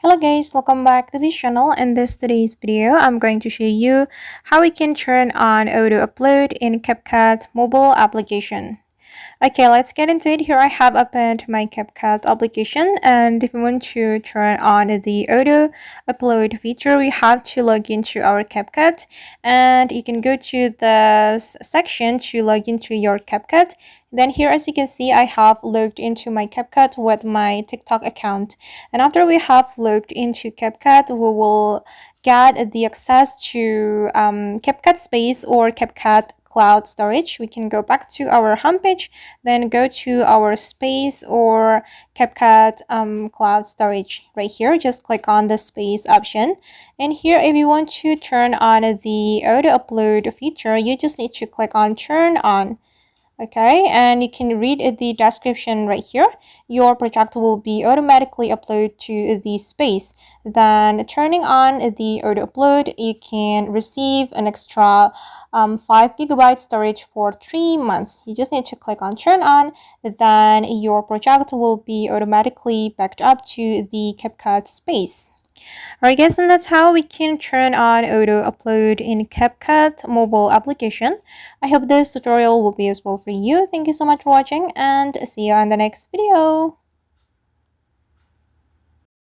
Hello guys, welcome back to this channel. In today's video, I'm going to show you how we can turn on auto upload in CapCut mobile application. Okay, let's get into it. Here I have opened my CapCut application, and if we want to turn on the auto upload feature, we have to log into our CapCut, and you can go to this section to log into your CapCut. Then here, as you can see, I have logged into my CapCut with my TikTok account, and after we have logged into CapCut, we will get the access to CapCut Space or CapCut Cloud Storage. We can go back to our homepage, then go to our Space or CapCut Cloud Storage right here. Just click on the Space option, and here if you want to turn on the auto upload feature, you just need to click on Turn On. Okay, and you can read the description right here. Your project will be automatically uploaded to the space. Then turning on the auto upload, you can receive an extra 5 gigabyte storage for 3 months. You just need to click on turn on, then your project will be automatically backed up to the CapCut space. Alright guys, and that's how we can turn on auto upload in CapCut mobile application. I hope this tutorial will be useful for you. Thank you so much for watching, and see you on the next video.